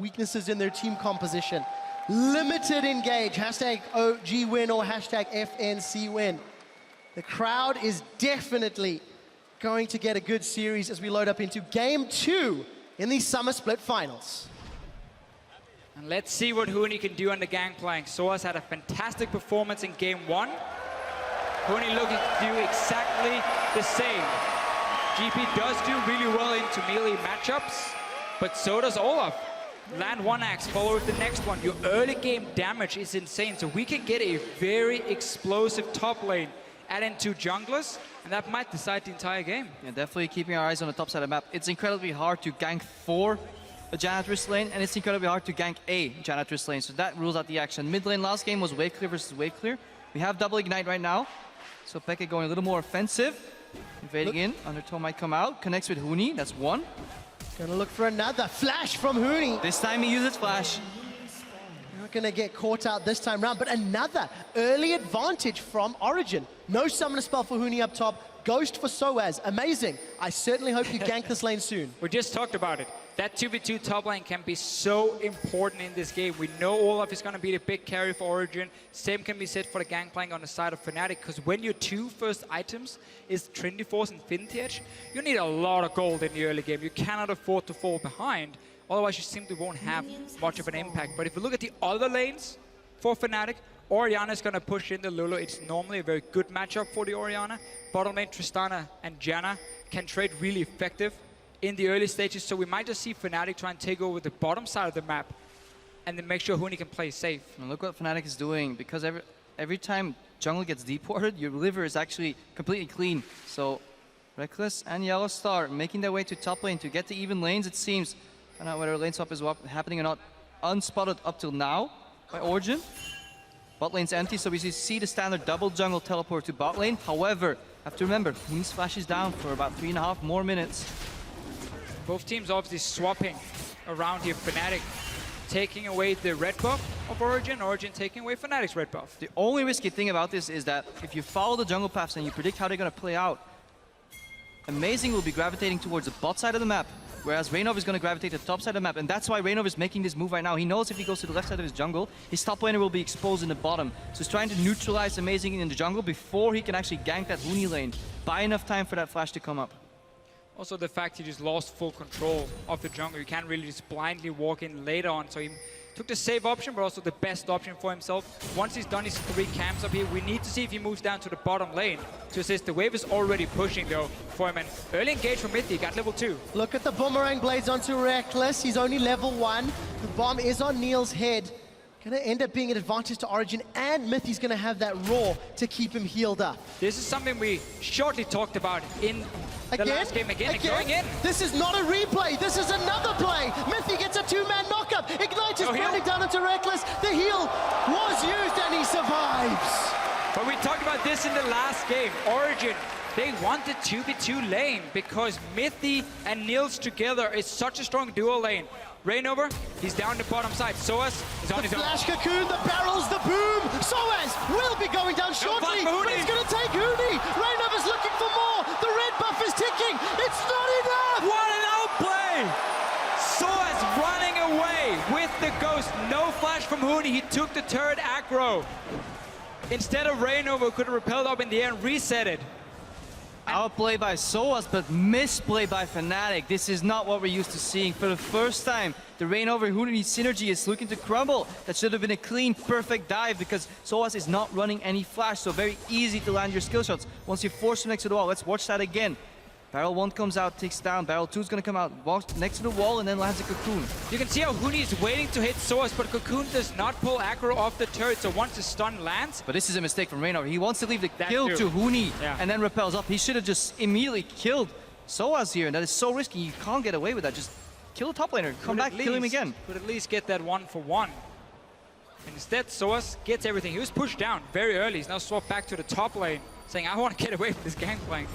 weaknesses in their team composition. Limited engage, hashtag OG win or hashtag FNC win. The crowd is definitely going to get a good series as we load up into Game 2 in the Summer Split Finals. And let's see what Huni can do on the gangplank. Soas had a fantastic performance in Game 1. Huni looking to do exactly the same. GP does do really well into melee matchups, but so does Olaf. Land one axe, follow with the next one. Your early game damage is insane, so we can get a very explosive top lane, add in 2 junglers, and that might decide the entire game. Yeah, definitely keeping our eyes on the top side of the map. It's incredibly hard to gank for a Janitress lane, and it's incredibly hard to gank a Janitress lane, so that rules out the action. Mid lane last game was wave clear versus wave clear. We have double ignite right now, so Pekka going a little more offensive. Invading in, Undertow might come out, connects with Huni, that's 1. Gonna look for another flash from Huni. This time he uses flash. Not gonna get caught out this time round, but another early advantage from Origin. No summoner spell for Huni up top, Ghost for Soaz, amazing. I certainly hope you gank this lane soon. We just talked about it. That 2v2 top lane can be so important in this game. We know Olaf is going to be the big carry for Origin. Same can be said for the gangplank on the side of Fnatic, because when your 2 first items is Trinity Force and Infinity Edge, you need a lot of gold in the early game. You cannot afford to fall behind, otherwise you simply won't have much of an impact. But if you look at the other lanes for Fnatic, Orianna is going to push in the Lulu. It's normally a very good matchup for the Orianna. Bottom lane, Tristana and Janna can trade really effective in the early stages, so we might just see Fnatic try and take over the bottom side of the map and then make sure Huni can play safe. And look what Fnatic is doing, because every time jungle gets deported, your liver is actually completely clean. So Reckless and Yellow Star making their way to top lane to get to even lanes, it seems. Find out whether lane swap is happening or not. Unspotted up till now by Origin. Bot lane's empty, so we see the standard double jungle teleport to bot lane. However, have to remember, Huni's flash is down for about 3.5 more minutes. Both teams obviously swapping around here. Fnatic taking away the red buff of Origin, Origin taking away Fnatic's red buff. The only risky thing about this is that if you follow the jungle paths and you predict how they're going to play out, Amazing will be gravitating towards the bot side of the map, whereas Raynov is going to gravitate to the top side of the map, and that's why Raynov is making this move right now. He knows if he goes to the left side of his jungle, his top laner will be exposed in the bottom. So he's trying to neutralize Amazing in the jungle before he can actually gank that Huni lane. Buy enough time for that flash to come up. Also the fact he just lost full control of the jungle. You can't really just blindly walk in later on, so he took the safe option, but also the best option for himself. Once he's done his 3 camps up here, we need to see if he moves down to the bottom lane to assist. The wave is already pushing though for him, and early engage from Mythic at level 2. Look at the boomerang blades onto Reckless. He's only level 1. The bomb is on Neil's head. Gonna end up being an advantage to Origin, and Mythi's gonna have that roar to keep him healed up. This is something we shortly talked about in the last game again. Going in. This is not a replay, this is another play. Mythi gets a 2-man knockup. Ignite is burning down into Reckless. The heal was used and he survives. But we talked about this in the last game. Origin, they want the 2v2 lane because Mythi and Nils together is such a strong duo lane. Rainover, he's down the bottom side. Soaz is on his own. Flash cocoon, the barrels, the boom. Soaz will be going down shortly, but it's going to take Huni. Rainover's looking for more. The red buff is ticking. It's not enough. What an outplay! Soaz running away with the Ghost. No flash from Huni. He took the turret aggro. Instead of Rainover, could have repelled up in the air and reset it. Outplay by Soaz, but misplay by Fnatic. This is not what we're used to seeing. For the first time, the Rainover Huni synergy is looking to crumble. That should have been a clean, perfect dive because Soaz is not running any flash, so very easy to land your skill shots. Once you force him next to the wall, let's watch that again. Barrel 1 comes out, takes down. Barrel 2 is going to come out, walks next to the wall, and then lands a Cocoon. You can see how Huni is waiting to hit Soaz, but Cocoon does not pull aggro off the turret, so once the stun lands... But this is a mistake from Rainover. He wants to leave the kill to Huni, and then repels up. He should have just immediately killed Soaz here, and that is so risky. You can't get away with that. Just kill the top laner, come back, kill him again. Could at least get that 1-for-1. And instead, Soaz gets everything. He was pushed down very early. He's now swapped back to the top lane, saying, I want to get away from this gangplank.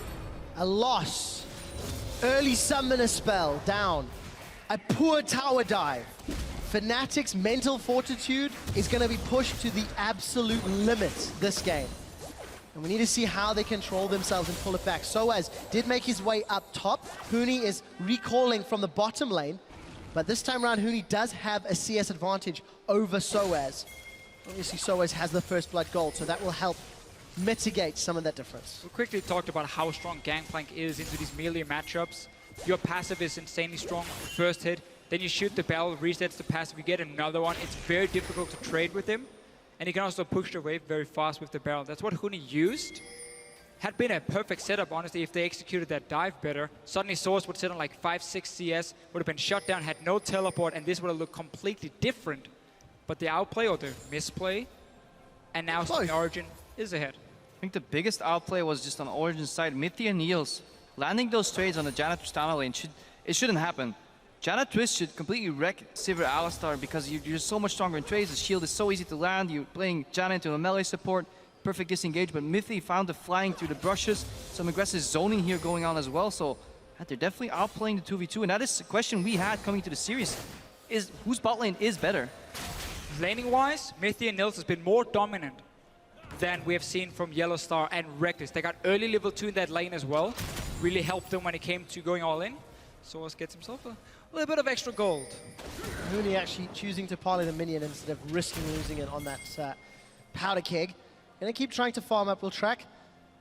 A loss. Early summoner spell down. A poor tower dive. Fnatic's mental fortitude is going to be pushed to the absolute limit this game. And we need to see how they control themselves and pull it back. Soaz did make his way up top. Huni is recalling from the bottom lane. But this time around, Huni does have a CS advantage over Soaz. Obviously, Soaz has the first blood gold, so that will help mitigate some of that difference. We quickly talked about how strong Gangplank is into these melee matchups. Your passive is insanely strong. First hit, then you shoot the barrel, resets the passive, you get another one. It's very difficult to trade with him. And he can also push the wave very fast with the barrel. That's what Huni used. Had been a perfect setup, honestly, if they executed that dive better. Suddenly Source would sit on like 5-6 CS, would have been shut down, had no teleport, and this would have looked completely different. But the outplay or the misplay, and now Origin is ahead. I think the biggest outplay was just on Origin's side. Mithy and Niels landing those trades on the Janna Tristana lane. It shouldn't happen. Janna Twist should completely wreck Sivir Alistar because you're so much stronger in trades. The shield is so easy to land. You're playing Janna into a melee support. Perfect disengage, but Mithy found the flying through the brushes. Some aggressive zoning here going on as well. So they're definitely outplaying the 2v2. And that is the question we had coming to the series. Is whose bot lane is better? Laning-wise, Mithy and Nils has been more dominant than we have seen from Yellow Star and Reckless. They got early level 2 in that lane as well. Really helped them when it came to going all in. Source gets himself a little bit of extra gold. Huni actually choosing to parley the minion instead of risking losing it on that powder keg. Gonna keep trying to farm up. We'll track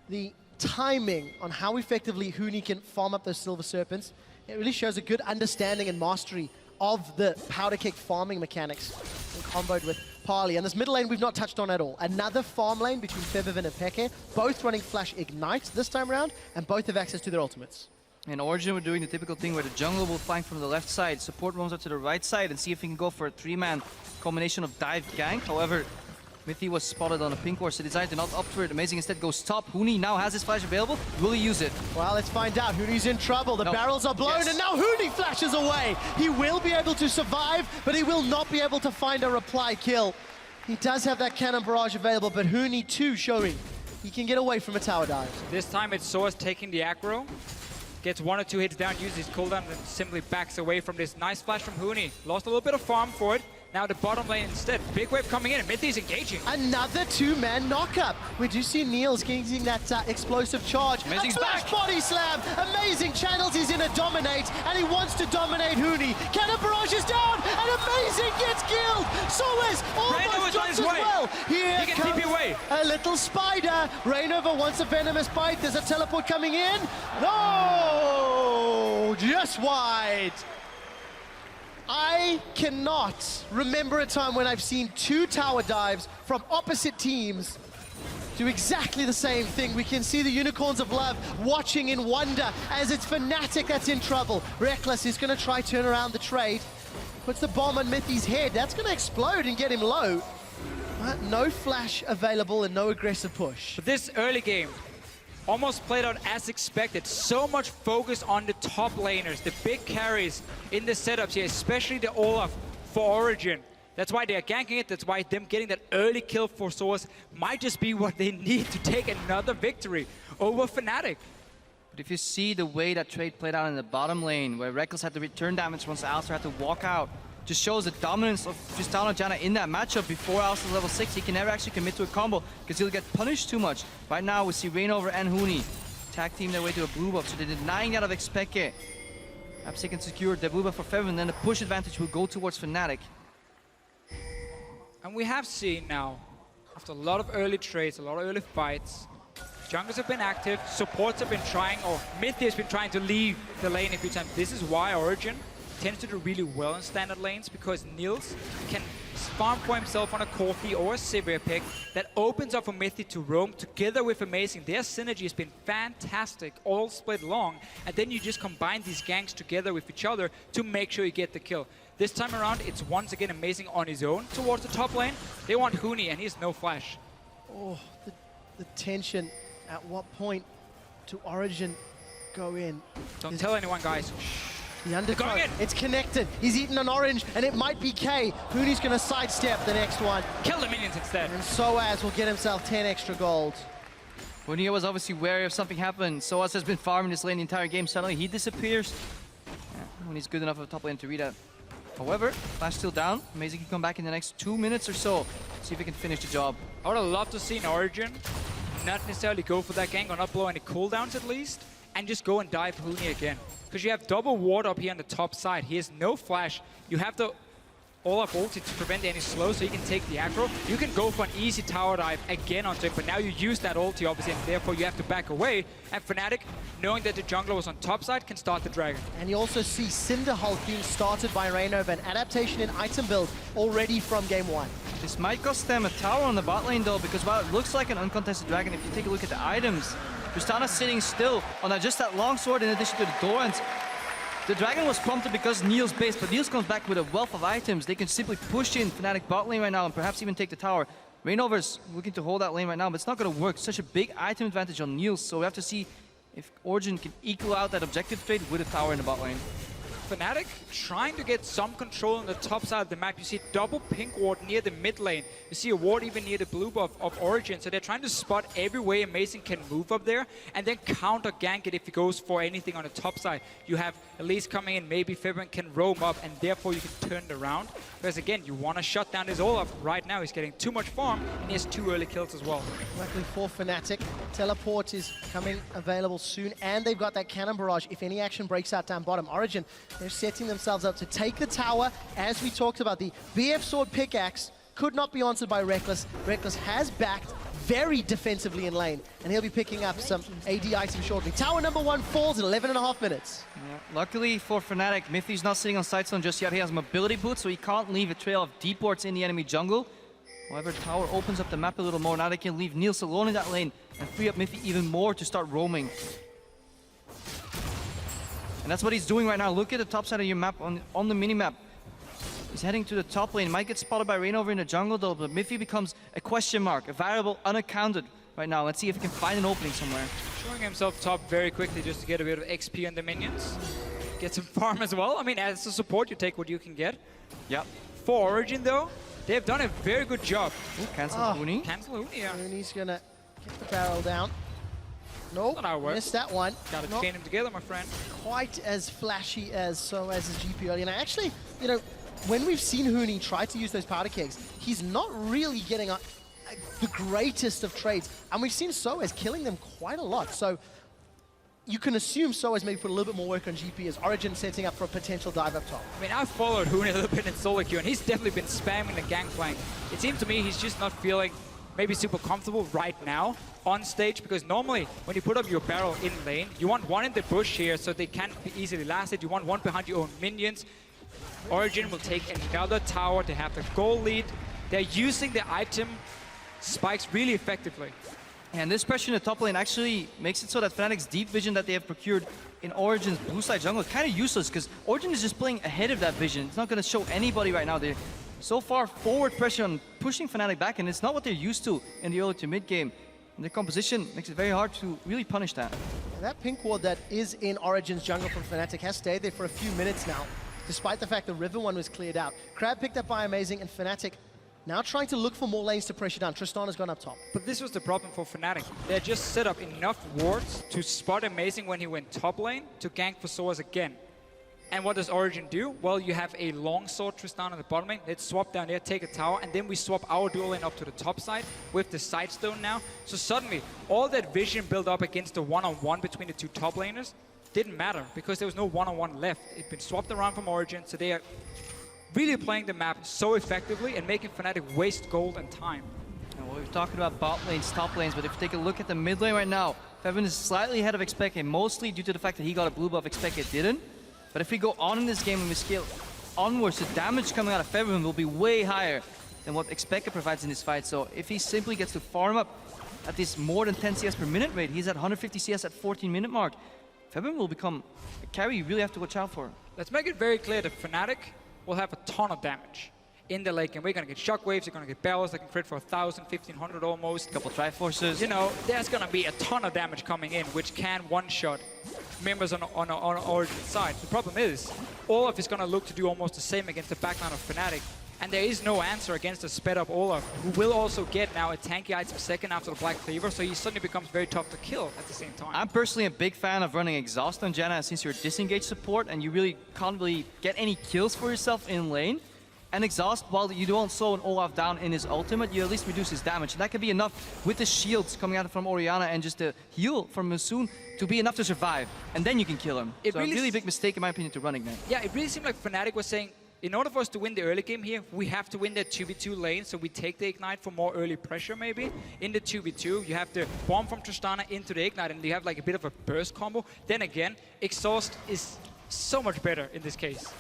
the timing on how effectively Huni can farm up those Silver Serpents. It really shows a good understanding and mastery of the powder keg farming mechanics and comboed with Parley. And this middle lane we've not touched on at all. Another farm lane between Febiven and Peke, both running Flash Ignite this time around, and both have access to their ultimates. And Origin were doing the typical thing where the jungler will flank from the left side, support roams out to the right side, and see if he can go for a 3-man combination of dive gank. However, Mithy was spotted on a pink horse, so decided to not opt for it. Amazing instead goes top. Huni now has his flash available. Will he use it? Well, let's find out. Huni's in trouble. The barrels are blown, and now Huni flashes away. He will be able to survive, but he will not be able to find a reply kill. He does have that cannon barrage available, but Huni too showing he can get away from a tower dive. This time it's Source taking the aggro. Gets 1 or 2 hits down, uses his cooldown, and simply backs away from this. Nice flash from Huni. Lost a little bit of farm for it. Now the bottom lane instead. Big wave coming in, and Mithy's engaging. Another 2-man knockup. We do see Niels getting that explosive charge. Amazing's a flash back. body slam. Amazing channels. He's in a dominate, and he wants to dominate Huni. Cannon barrage is down, and Amazing gets killed. Solis almost drops as well. Here he can comes TP away. a little spider. Rainover wants a venomous bite. There's a teleport coming in. No, just wide. I cannot remember a time when I've seen 2 tower dives from opposite teams do exactly the same thing. We can see the Unicorns of Love watching in wonder as it's Fnatic that's in trouble. Reckless is going to try turn around the trade. Puts the bomb on Mithy's head. That's going to explode and get him low. But no flash available and no aggressive push. But this early game almost played out as expected. So much focus on the top laners, the big carries in the setups here, especially the Olaf for Origin. That's why they are ganking it. That's why them getting that early kill for Source might just be what they need to take another victory over Fnatic. But if you see the way that trade played out in the bottom lane, where Reckless had to return damage once Alistar had to walk out, just shows the dominance of Tristana Janna in that matchup. Before Alistar's level 6, he can never actually commit to a combo because he'll get punished too much. Right now, we see Rainover and Huni tag team their way to a blue buff, so they're denying that of Expeke. Perhaps they can secure the blue buff for Febiven, and then the push advantage will go towards Fnatic. And we have seen now, after a lot of early trades, a lot of early fights, junglers have been active, supports have been trying, or Mithy has been trying to leave the lane a few times. This is why Origin tends to do really well in standard lanes, because Niels can farm for himself on a Corki or a Sivir pick that opens up for Mithy to roam together with Amazing. Their synergy has been fantastic, all split long, and then you just combine these ganks together with each other to make sure you get the kill. This time around, it's once again Amazing on his own towards the top lane. They want Huni, and he has no flash. Oh, the tension. At what point do Origin go in? Don't tell anyone, guys. The undercut, Going in. It's connected. He's eaten an orange, and it might be K. Huni's going to sidestep the next one. Kill the minions instead. And Soaz will get himself 10 extra gold. Huni was obviously wary of something happened. Soaz has been farming this lane the entire game. Suddenly he disappears. When he's good enough of a top lane to read that. However, Flash still down. Amazing can come back in the next 2 minutes or so. See if he can finish the job. I would have loved to see an Origin not necessarily go for that gank or not blow any cooldowns at least, and just go and dive Huni again. because you have double ward up here on the top side. He has no flash. You have the Olaf ulti to prevent any slow, so you can take the aggro. You can go for an easy tower dive again onto him, but now you use that ulti, obviously, and therefore you have to back away. And Fnatic, knowing that the jungler was on top side, can start the dragon. And you also see Cinder Hulk being started by Reynova, an adaptation in item build already from game 1. This might cost them a tower on the bot lane though, because while it looks like an uncontested dragon, if you take a look at the items, Tristana's sitting still on just that long sword in addition to the Dorans. The dragon was prompted because Niels base, but Niels comes back with a wealth of items. They can simply push in Fnatic bot lane right now and perhaps even take the tower. Reignover's looking to hold that lane right now, but it's not going to work. Such a big item advantage on Niels, so we have to see if Origin can equal out that objective trade with a tower in the bot lane. Fnatic trying to get some control on the top side of the map. You see double pink ward near the mid lane. You see a ward even near the blue buff of Origin. So they're trying to spot every way Amazing can move up there and then counter gank it if he goes for anything on the top side. You have Elise coming in, maybe Febren can roam up and therefore you can turn it around. Because again, you want to shut down his Olaf. Right now he's getting too much farm and he has 2 early kills as well. Luckily for Fnatic, teleport is coming available soon and they've got that cannon barrage if any action breaks out down bottom. Origin, they're setting themselves up to take the tower. As we talked about, the BF Sword pickaxe could not be answered by Reckless. Reckless has backed very defensively in lane, and he'll be picking up some AD items shortly. Tower number 1 falls in 11.5 minutes. Yeah. Luckily for Fnatic, Mithy's not sitting on Sightstone just yet. He has mobility boots, so he can't leave a trail of deep wards in the enemy jungle. However, tower opens up the map a little more. Now they can leave Niels alone in that lane and free up Mithy even more to start roaming. And that's what he's doing right now. Look at the top side of your map on the mini-map. He's heading to the top lane. Might get spotted by Reignover in the jungle though, but Mithy becomes a question mark, a variable unaccounted right now. Let's see if he can find an opening somewhere. Showing himself top very quickly just to get a bit of XP on the minions. Get some farm as well. I mean, as a support, you take what you can get. Yep. For Origin though, they've done a very good job. Ooh, cancel Uni. Cancel Uni, yeah. Uni's gonna get the barrel down. Nope, Not how it works. missed that one. Gotta Not chain them together, my friend. quite as flashy as his GP earlier. And actually, you know, when we've seen Huni try to use those powder kegs, he's not really getting the greatest of trades. And we've seen Soaz killing them quite a lot. So you can assume Soaz maybe put a little bit more work on GP as Origin setting up for a potential dive up top. I mean, I've followed Huni a little bit in solo queue, and he's definitely been spamming the gangplank. It seems to me he's just not feeling maybe super comfortable right now on stage, because normally when you put up your barrel in lane, you want one in the bush here so they can't be easily lasted. You want one behind your own minions. Origin will take another tower to have the goal lead. They're using the item spikes really effectively. And this pressure in the top lane actually makes it so that Fnatic's deep vision that they have procured in Origin's blue side jungle is kind of useless, because Origin is just playing ahead of that vision. It's not going to show anybody right now. They're so far forward pressure on pushing Fnatic back, and it's not what they're used to in the early to mid game. And the composition makes it very hard to really punish that. And that pink ward that is in Origin's jungle from Fnatic has stayed there for a few minutes now, despite the fact the river one was cleared out. Crab picked up by Amazing, and Fnatic now trying to look for more lanes to pressure down. Tristana's gone up top. But this was the problem for Fnatic. They just set up enough wards to spot Amazing when he went top lane to gank for Soaz again. And what does Origin do? Well, you have a longsword Tristana on the bottom lane. Let's swap down there, take a tower, and then we swap our dual lane up to the top side with the Sightstone now. So suddenly, all that vision built up against the one-on-one between the two top laners didn't matter, because there was no one-on-one left. It'd been swapped around from Origin, so they are really playing the map so effectively and making Fnatic waste gold and time. And well, we've talked about bot lanes, top lanes, but if you take a look at the mid lane right now, Febren is slightly ahead of Expected, mostly due to the fact that he got a blue buff, Expected didn't. But if we go on in this game and we scale onwards, the damage coming out of Febren will be way higher than what Expected provides in this fight. So if he simply gets to farm up at this more than 10 CS per minute rate, he's at 150 CS at 14-minute mark, Febren will become a carry you really have to watch out for. Let's make it very clear that Fnatic will have a ton of damage in the late game. We're going to get shockwaves, you're going to get barrels that can crit for 1,000, 1,500 almost. A couple Triforces. You know, there's going to be a ton of damage coming in, which can one-shot members on Origin side. The problem is, Olaf is going to look to do almost the same against the backline of Fnatic. And there is no answer against a sped-up Olaf, who will also get now a tanky item second after the Black Cleaver, so he suddenly becomes very tough to kill at the same time. I'm personally a big fan of running Exhaust on Janna, since you're disengaged support and you really can't really get any kills for yourself in lane. and exhaust, while you don't slow an Olaf down in his ultimate, you at least reduce his damage. And that could be enough with the shields coming out from Orianna and just the heal from Musoon to be enough to survive. And then you can kill him. It So really a really big mistake, in my opinion, to run Ignite. Yeah, it really seemed like Fnatic was saying, in order for us to win the early game here, we have to win that 2v2 lane, so we take the Ignite for more early pressure maybe. In the 2v2, you have the bomb from Tristana into the Ignite, and you have like a bit of a burst combo. Then again, Exhaust is so much better in this case.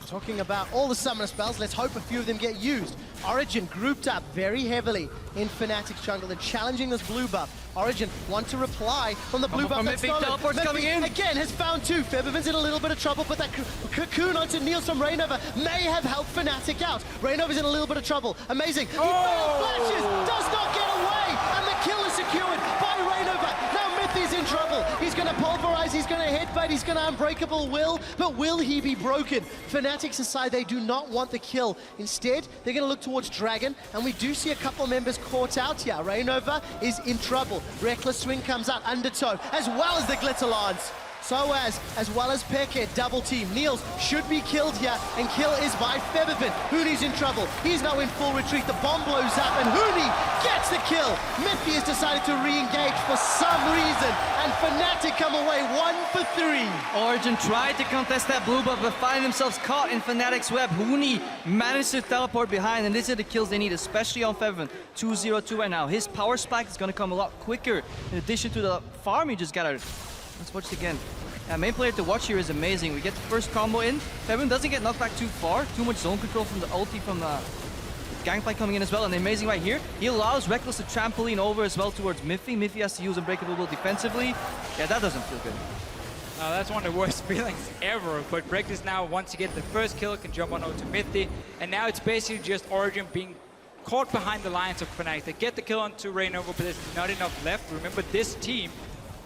Talking about all the summoner spells, let's hope a few of them get used. Origin grouped up very heavily in Fnatic's jungle. They're challenging this blue buff. Origin want to reply from the blue buff that's stolen. Teleport's coming in. Again has found two. Featherman's in a little bit of trouble, but that cocoon onto Niels from Rainover may have helped Fnatic out. Rainover's in a little bit of trouble. Amazing. He flashes, does not get away, and the kill is secured by Rainover. Now Mythi's in trouble. He's going to pulverize, he's going to headbutt, he's going to unbreakable will, but will he be broken? Fnatic's aside, they do not want the kill. Instead, they're going to look towards Dragon, and we do see a couple members caught out here. Rainover is in trouble. Reckless Swing comes out, Undertow, as well as the Glitter Lance. As well as Peke, double team. Niels should be killed here, and kill is by Featherman. Hooney's in trouble. He's now in full retreat. The bomb blows up, and Hooney gets the kill. Mythy has decided to re-engage for some reason, and Fnatic come away 1 for 3. Origin tried to contest that blue buff, but find themselves caught in Fnatic's web. Hooney managed to teleport behind, and these are the kills they need, especially on Featherman. 2-0-2 right now. His power spike is going to come a lot quicker, in addition to the farm he just got out. Let's watch it again. Main player to watch here is amazing. We get the first combo in. Featherman doesn't get knocked back too far. Too much zone control from the ulti from the Gangplank coming in as well. And amazing right here. He allows Reckless to trampoline over as well towards Miffy. Miffy has to use Unbreakable Will defensively. Yeah, that doesn't feel good. That's one of the worst feelings ever, but Reckless now, once you get the first kill, can jump on over to Mythy, and now it's basically just Origin being caught behind the lines of Fnatic. They get the kill onto Rainover, but there's not enough left. Remember, this team,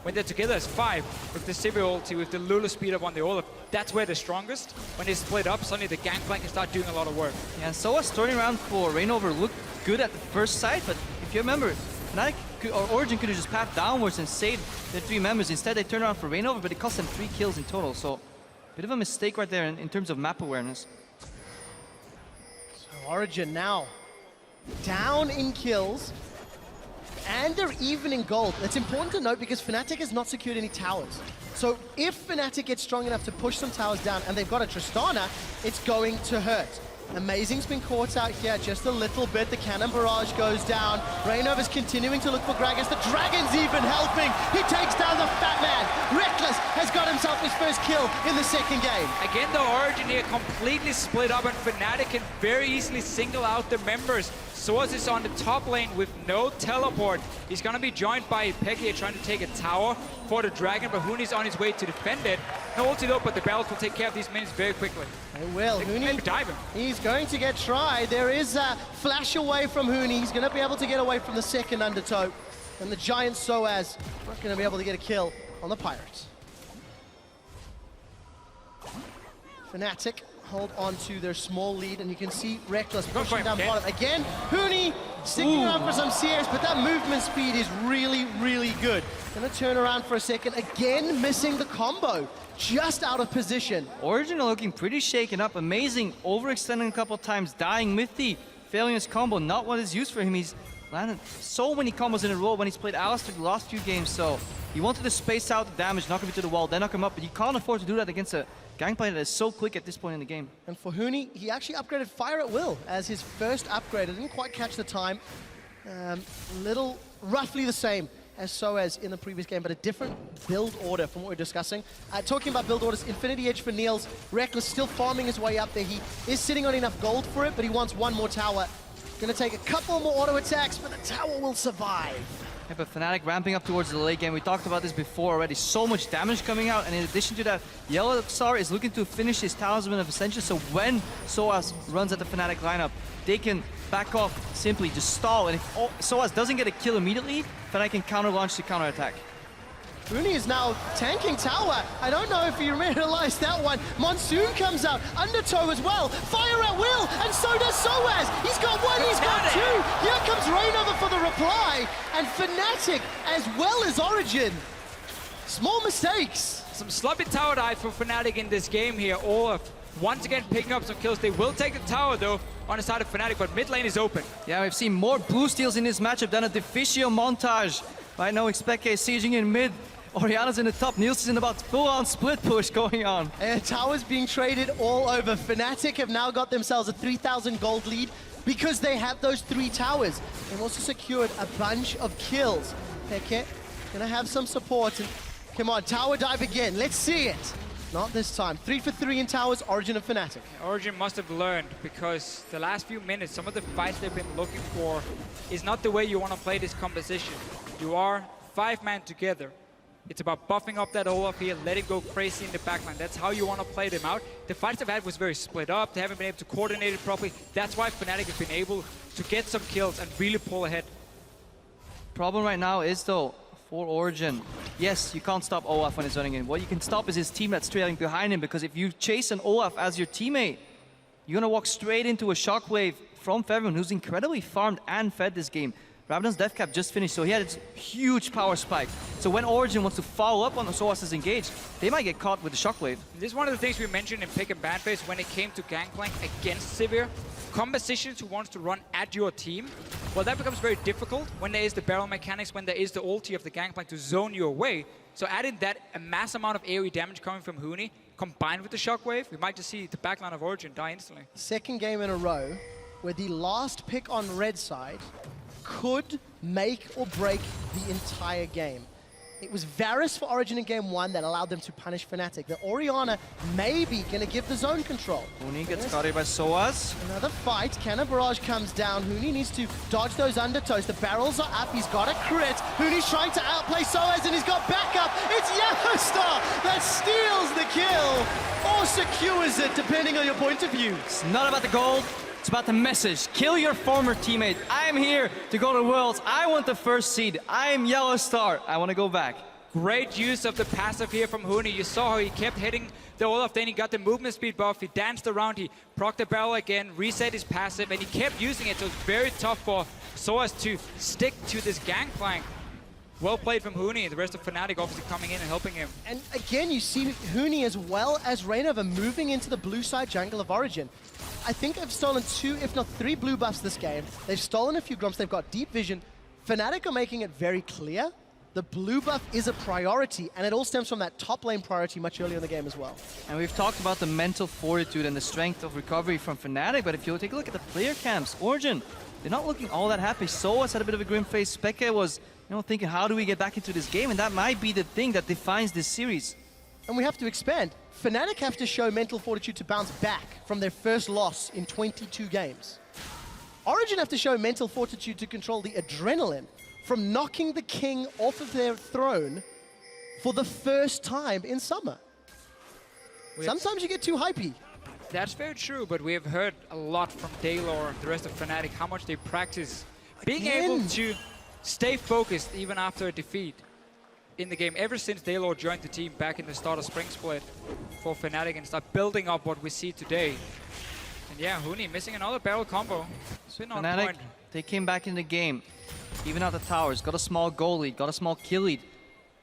when they're together as 5, with the Sivir ulti, with the Lulu speed up on the Olaf, that's where they're strongest. When they split up, suddenly the Gangplank can start doing a lot of work. Yeah, and so was turning around for Rainover looked good at the first sight, but if you remember, Fnatic or Origin could have just pathed downwards and saved their 3 members. Instead, they turned around for Rainover, but it cost them 3 kills in total. So, bit of a mistake right there in terms of map awareness. So Origin now down in kills, and they're even in gold. It's important to note because Fnatic has not secured any towers. So if Fnatic gets strong enough to push some towers down and they've got a Tristana, it's going to hurt. Amazing's been caught out here just a little bit. The cannon barrage goes down. Rainover's continuing to look for Gragas. The Dragon's even helping. He takes down the Fat Man. Reckless has got himself his first kill in the second game. Again, the Origin here completely split up, and Fnatic can very easily single out the members. Soaz is on the top lane with no teleport. He's going to be joined by Peke trying to take a tower for the Dragon, but Hooney's on his way to defend it. No ulti though, but the Bells will take care of these minions very quickly. They will. Hooney, maybe dive him. He's going to get tried. There is a flash away from Hooney. He's going to be able to get away from the second Undertow. And the giant Soaz not going to be able to get a kill on the Pirates. Fnatic hold on to their small lead, and you can see Reckless pushing down bottom. Again, Hooney sticking around for some CS, but that movement speed is really, really good. Gonna turn around for a second, again missing the combo. Just out of position. Origin are looking pretty shaken up. Amazing, overextending a couple times, dying Mythy, failing his combo. Not what is used for him. He's landed so many combos in a row when he's played Alistar the last few games, so he wanted to space out the damage, knock him into the wall, then knock him up, but you can't afford to do that against a Gangplank that is so quick at this point in the game. And for Hooney, he actually upgraded Fire at Will as his first upgrade. It didn't quite catch the time. Roughly the same as Soaz in the previous game, but a different build order from what we're discussing. Talking about build orders, Infinity Edge for Niels. Reckless still farming his way up there. He is sitting on enough gold for it, but he wants one more tower. Gonna take a couple more auto attacks, but the tower will survive. Yeah, but Fnatic ramping up towards the late game. We talked about this before already. So much damage coming out, and in addition to that, Yellow Star is looking to finish his Talisman of Ascension, so when Soaz runs at the Fnatic lineup, they can back off, simply just stall, and if Soaz doesn't get a kill immediately, Fnatic can counter-launch the counter-attack. Hooney is now tanking tower. I don't know if you realized that one. Monsoon comes out, Undertow as well. Fire at will, and so does Soaz. He's got one, he's got two. Here comes Rainover for the reply, and Fnatic as well as Origin. Small mistakes. Some sloppy tower dive for Fnatic in this game here. Olaf Once again, picking up some kills. They will take the tower, though, on the side of Fnatic, but mid lane is open. Yeah, we've seen more blue steals in this matchup than a Deficio montage. Right now, Expect is sieging in mid. Oriana's in the top. Niels is in about full-on split push going on. And towers being traded all over. Fnatic have now got themselves a 3,000 gold lead because they have those 3 towers. They've also secured a bunch of kills. Peke gonna have some support. And come on, tower dive again. Let's see it. Not this time. 3 for 3 in towers, Origin and Fnatic. Origin must have learned, because the last few minutes, some of the fights they've been looking for is not the way you want to play this composition. You are 5-man together. It's about buffing up that Olaf here, let him go crazy in the backline. That's how you want to play them out. The fights they've had was very split up. They haven't been able to coordinate it properly. That's why Fnatic have been able to get some kills and really pull ahead. Problem right now is, though, for Origin, yes, you can't stop Olaf when he's running in. What you can stop is his team that's trailing behind him, because if you chase an Olaf as your teammate, you're gonna walk straight into a shockwave from Feveron, who's incredibly farmed and fed this game. Rabadon's death cap just finished, so he had a huge power spike. So when Origin wants to follow up on the Soas is engaged, they might get caught with the shockwave. This is one of the things we mentioned in pick and ban phase when it came to Gangplank against Sivir. Compositions who wants to run at your team, well, that becomes very difficult when there is the barrel mechanics, when there is the ulti of the Gangplank to zone you away. So adding that a mass amount of AoE damage coming from Huni, combined with the shockwave, we might just see the backline of Origin die instantly. Second game in a row where the last pick on red side could make or break the entire game. It was Varus for Origin in game 1 that allowed them to punish Fnatic. The Orianna maybe gonna give the zone control. Huni gets caught here by Soas. Another fight. Cannon Barrage comes down. Huni needs to dodge those undertows. The barrels are up. He's got a crit. Huni's trying to outplay Soas, and he's got backup. It's Yellowstar that steals the kill or secures it, depending on your point of view. It's not about the gold. It's about the message. Kill your former teammate. I'm here to go to Worlds. I want the first seed. I'm Yellowstar. I want to go back. Great use of the passive here from Huni. You saw how he kept hitting the Olaf, then he got the movement speed buff, he danced around, he procced the barrel again, reset his passive, and he kept using it, so it's very tough for Soas to stick to this Gangplank. Well played from Huni, and the rest of Fnatic obviously coming in and helping him. And again, you see Huni as well as Reynova moving into the blue side jungle of Origin. I think they've stolen 2, if not 3 blue buffs this game. They've stolen a few grumps, they've got deep vision. Fnatic are making it very clear the blue buff is a priority, and it all stems from that top lane priority much earlier in the game as well. And we've talked about the mental fortitude and the strength of recovery from Fnatic, but if you take a look at the player camps, Origin, they're not looking all that happy. Soas had a bit of a grim face. Speke was, thinking, how do we get back into this game? And that might be the thing that defines this series. And we have to expand. Fnatic have to show mental fortitude to bounce back from their first loss in 22 games. Origin have to show mental fortitude to control the adrenaline from knocking the king off of their throne for the first time in summer. Sometimes you get too hypey. That's very true, but we have heard a lot from Daylor, the rest of Fnatic, how much they practice being able to stay focused even after a defeat in the game. Ever since Daylor joined the team back in the start of Spring Split for Fnatic and start building up what we see today. And yeah, Huni missing another barrel combo. It's been on Fnatic, point. they came back in the game, even out the towers, got a small goal lead, got a small kill lead.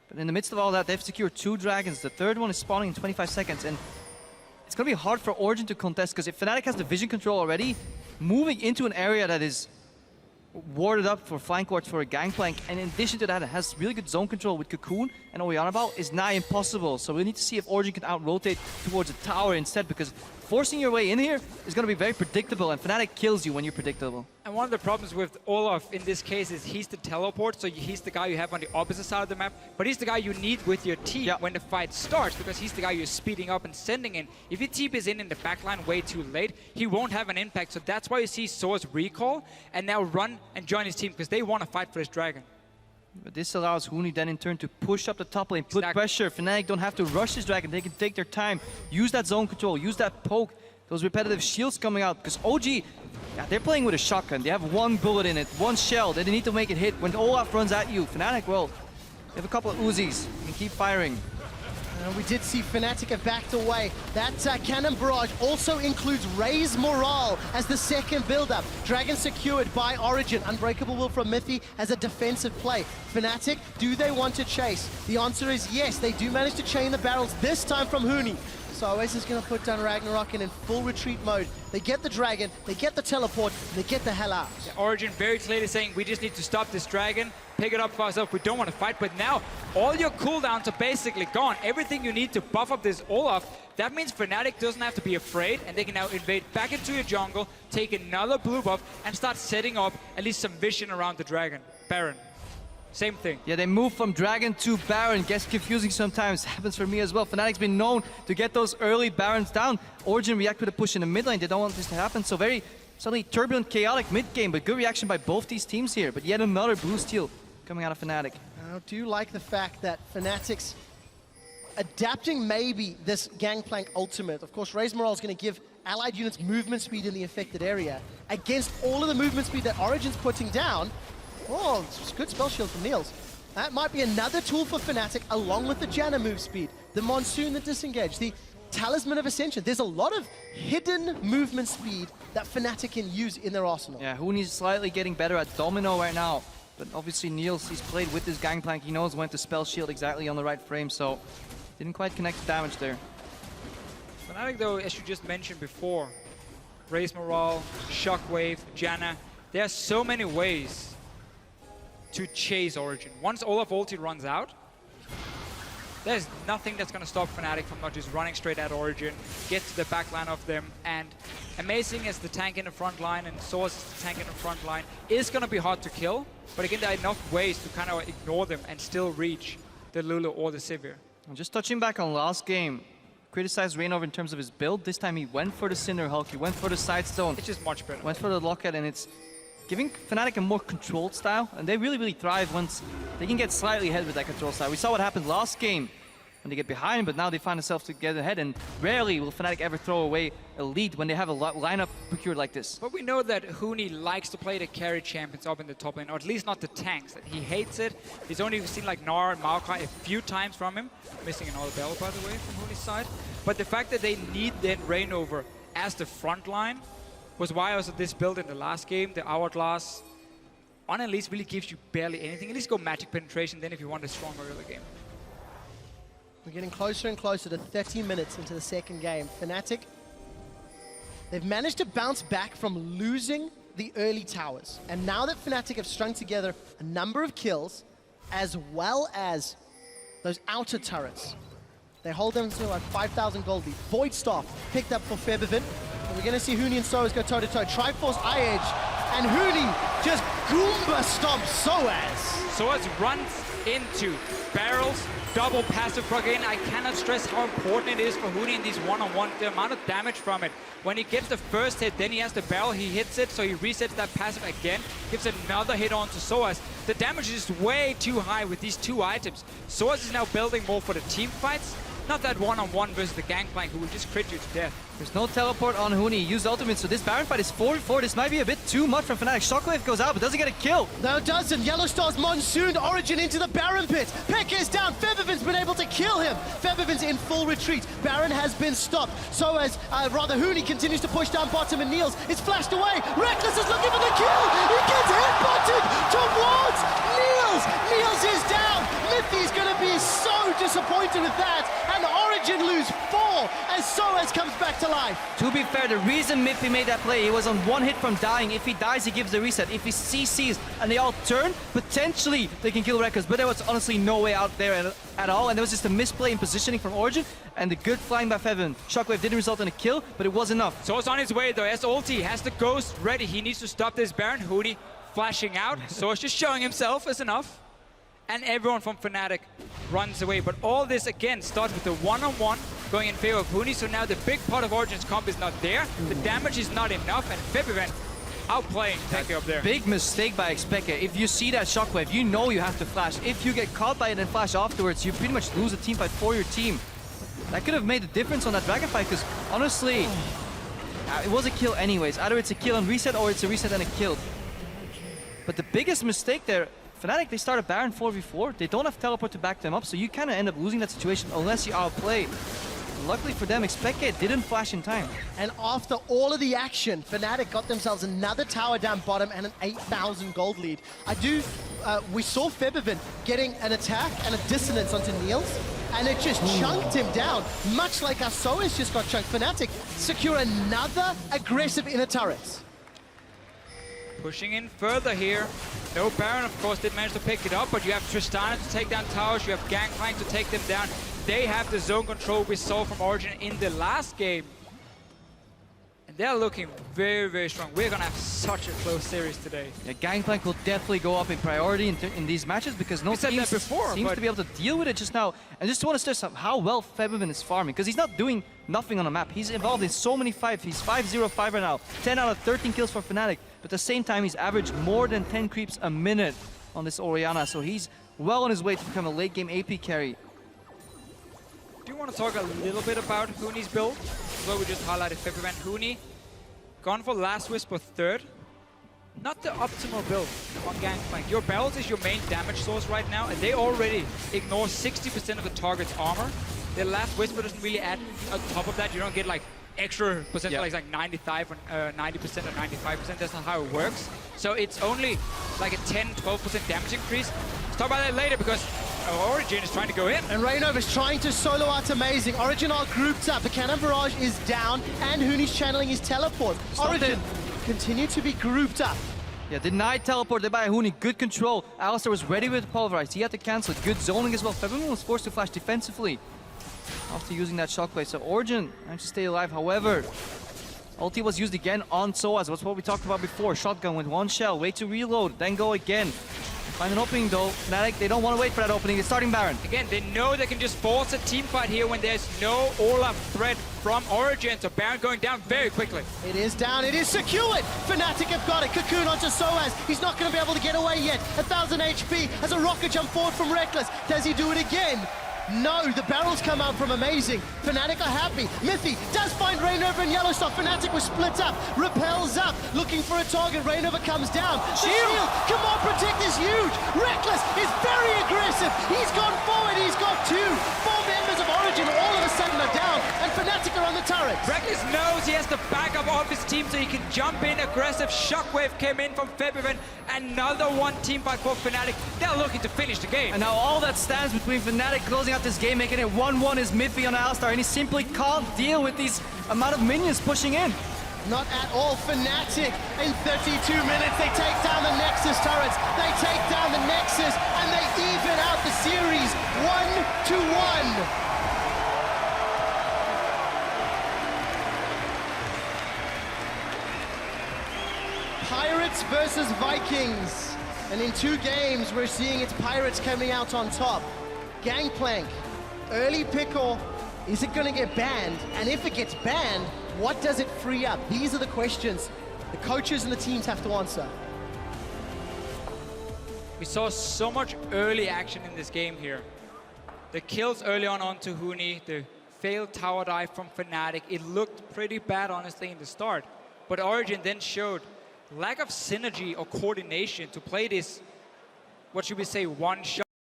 But in the midst of all that, they've secured 2 dragons. The third one is spawning in 25 seconds, and it's going to be hard for Origin to contest, because if Fnatic has the vision control already, moving into an area that is warded up for flank wards for a Gangplank, and in addition to that, it has really good zone control with Cocoon and Orianna Ball is nigh impossible. So we need to see if Origin can out-rotate towards the tower instead, because forcing your way in here is going to be very predictable, and Fnatic kills you when you're predictable. And one of the problems with Olaf in this case is he's the teleport, so he's the guy you have on the opposite side of the map, but he's the guy you need with your team when the fight starts, because he's the guy you're speeding up and sending in. If your team is in the backline way too late, he won't have an impact, so that's why you see Soas recall and now run and join his team, because they want to fight for this dragon. But this allows Huni then in turn to push up the top lane, put pressure. Fnatic don't have to rush this dragon, they can take their time, use that zone control, use that poke, those repetitive shields coming out, because OG, they're playing with a shotgun. They have 1 bullet in it, 1 shell. They need to make it hit. When Olaf runs at you, Fnatic, well, they have a couple of Uzis. You can keep firing. We did see Fnatic have backed away. That cannon barrage also includes Raise Morale as the second build-up. Dragon secured by Origin. Unbreakable Will from Mithy as a defensive play. Fnatic, do they want to chase? The answer is yes. They do manage to chain the barrels, this time from Huni. SOS is going to put down Ragnarok in full retreat mode. They get the dragon, they get the teleport, they get the hell out. Yeah, Origin very clearly saying, we just need to stop this dragon, pick it up for ourselves. We don't want to fight, but now all your cooldowns are basically gone. Everything you need to buff up this Olaf, that means Fnatic doesn't have to be afraid, and they can now invade back into your jungle, take another blue buff, and start setting up at least some vision around the dragon. Baron. Same thing. Yeah, they move from Dragon to Baron. Gets confusing sometimes. Happens for me as well. Fnatic's been known to get those early Barons down. Origin react with a push in the mid lane. They don't want this to happen. So very suddenly turbulent, chaotic mid game. But good reaction by both these teams here. But yet another blue steal coming out of Fnatic. I do like the fact that Fnatic's adapting maybe this Gangplank ultimate. Of course, Raise Morale is going to give allied units movement speed in the affected area against all of the movement speed that Origin's putting down. Oh, it's a good spell shield from Niels. That might be another tool for Fnatic, along with the Janna move speed, the Monsoon, the Disengage, the Talisman of Ascension. There's a lot of hidden movement speed that Fnatic can use in their arsenal. Yeah, Huni's slightly getting better at Domino right now. But obviously Niels, he's played with this Gangplank. He knows when to spell shield exactly on the right frame, so didn't quite connect the damage there. Fnatic, though, as you just mentioned before, Raise Morale, Shockwave, Janna, there are so many ways to chase Origin. Once Olaf ulti runs out, there's nothing that's going to stop Fnatic from not just running straight at Origin, get to the back line of them, and amazing as the tank in the front line and Source is the tank in the front line, is going to be hard to kill, but again, there are enough ways to kind of ignore them and still reach the Lulu or the Sivir. And just touching back on last game, criticized Reignover in terms of his build. This time he went for the Cinder Hulk, he went for the Side Stone. It's just much better. Went for the Locket, and it's giving Fnatic a more controlled style, and they really thrive once they can get slightly ahead with that control style. We saw what happened last game when they get behind, but now they find themselves to get ahead, and rarely will Fnatic ever throw away a lead when they have a lineup procured like this. But we know that Huni likes to play the carry champions up in the top lane, or at least not the tanks. That he hates it. He's only seen like Gnar and Maokai a few times from him. Missing another bell, by the way, from Huni's side. But the fact that they need then Reignover as the front line was why also this build in the last game, the Hourglass, on at least really gives you barely anything. At least go magic penetration then if you want a stronger early game. We're getting closer and closer to 30 minutes into the second game. Fnatic, they've managed to bounce back from losing the early towers. And now that Fnatic have strung together a number of kills, as well as those outer turrets, they hold them to like 5,000 gold lead. Void Staff picked up for Febiven. And we're going to see Huni and Soaz go toe-to-toe. Triforce Eye Edge, and Huni just Goomba stomps Soaz. Soaz runs into barrels, double passive proc in. I cannot stress how important it is for Huni in these one-on-one, the amount of damage from it. When he gets the first hit, then he has the barrel, he hits it, so he resets that passive again, gives another hit on to Soaz. The damage is just way too high with these two items. Soaz is now building more for the team fights, not that one-on-one versus the Gangplank who will just crit you to death. There's no teleport on Huni. He used ultimate, so this Baron fight is 4v4. This might be a bit too much from Fnatic. Shockwave goes out, but doesn't get a kill. No, it doesn't. Yellowstar's Monsoon Origin into the Baron pit. Pekka is down. Febiven's been able to kill him. Febiven's in full retreat. Baron has been stopped. So as Huni continues to push down bottom, and Niels is flashed away. Reckless is looking for the kill. He gets headbutted towards Niels. Niels is down. Miffy's going to be so disappointed with that. And Origin lose 4 as Soaz comes back to life. To be fair, the reason Miffy made that play, he was on one hit from dying. If he dies, he gives the reset. If he CCs and they all turn, potentially they can kill Reckless. But there was honestly no way out there at all. And there was just a misplay in positioning from Origin. And the good flying by Febiven. Shockwave didn't result in a kill, but it was enough. So it's on his way though, as ulti has the Ghost ready. He needs to stop this Baron. Huni flashing out. So it's just showing himself is enough. And everyone from Fnatic runs away. But all this, again, starts with the one-on-one going in favor of Huni. So now the big part of Origin's comp is not there. The damage is not enough. And Febiven outplaying Pekka up there. Big mistake by Pekka. If you see that Shockwave, you know you have to flash. If you get caught by it and flash afterwards, you pretty much lose a team fight for your team. That could have made a difference on that Dragon fight, because honestly, it was a kill anyways. Either it's a kill and reset, or it's a reset and a kill. But the biggest mistake there, Fnatic, they start a Baron 4v4. They don't have teleport to back them up, so you kind of end up losing that situation unless you outplay. Luckily for them, Pekka didn't flash in time. And after all of the action, Fnatic got themselves another tower down bottom and an 8,000 gold lead. We saw Febiven getting an attack and a dissonance onto Niels. and it just chunked him down, much like our Soas just got chunked. Fnatic secure another aggressive inner turret. Pushing in further here. No Baron, of course, did manage to pick it up, but you have Tristana to take down towers, you have Gangplank to take them down. They have the zone control we saw from Origin in the last game. And they're looking very, very strong. We're gonna have such a close series today. Yeah, Gangplank will definitely go up in priority in these matches because no team seems to be able to deal with it just now. And just want to stress how well Febiven is farming, because he's not doing nothing on the map. He's involved in so many fights. He's 5-0-5 right now, 10 out of 13 kills for Fnatic. But at the same time, he's averaged more than 10 creeps a minute on this Orianna. So he's well on his way to become a late game AP carry. Do you want to talk a little bit about Huni's build? So we just highlighted Febiven. Huni, gone for Last Whisper third. Not the optimal build on Gangplank. Your Bells is your main damage source right now, and they already ignore 60% of the target's armor. Their Last Whisper doesn't really add on top of that. You don't get like extra percent, like 95 or 90% or 95%. That's not how it works. So it's only like a 10-12% damage increase. Let's talk about that later because Origin is trying to go in. And Reynov is trying to solo out amazing. Origin are grouped up. The Cannon Barrage is down, and Huni's channeling his teleport. Origin continue to be grouped up. Yeah, denied teleport there by Huni. Good control. Alistar was ready with Pulverize. He had to cancel. Good zoning as well. Febiven was forced to flash defensively after using that shockwave. So Origin managed to stay alive. However, ulti was used again on Soaz. That's what we talked about before. Shotgun with one shell. Wait to reload. Then go again. Find an opening though. Fnatic, they don't want to wait for that opening. They're starting Baron. Again, they know they can just force a team fight here when there's no Olaf threat from Origin. So Baron going down very quickly. It is down. It is secured. Fnatic have got it. Cocoon onto Soaz. He's not going to be able to get away yet. 1,000 HP as a rocket jump forward from Reckless. Does he do it again? No, the barrels come out from Amazing. Fnatic are happy. Mythy does find Rainover and Yellowstock. Fnatic was split up. Repels up, looking for a target. Rainover comes down. Shield, come on, Protect is huge. Reckless is very aggressive. He's gone forward. He's got two. 4 members of Origin all of a sudden are down, and Fnatic are on the turret. Reckless knows he has the backup of his team so he can jump in. Aggressive shockwave came in from Febiven. Another one team fight for Fnatic. They're looking to finish the game. And now all that stands between Fnatic closing out this game, making it 1-1 is Mythy on Alistar, and he simply can't deal with these amount of minions pushing in. Not at all. Fnatic in 32 minutes. They take down the Nexus turrets. They take down the Nexus, and they even out the series 1-1. Pirates versus Vikings. And in 2 games, we're seeing it's Pirates coming out on top. Gangplank, early pickle, is it going to get banned? And if it gets banned, what does it free up? These are the questions the coaches and the teams have to answer. We saw so much early action in this game here. The kills early on onto Huni, the failed tower dive from Fnatic. It looked pretty bad, honestly, in the start. But Origin then showed lack of synergy or coordination to play this, what should we say, one shot.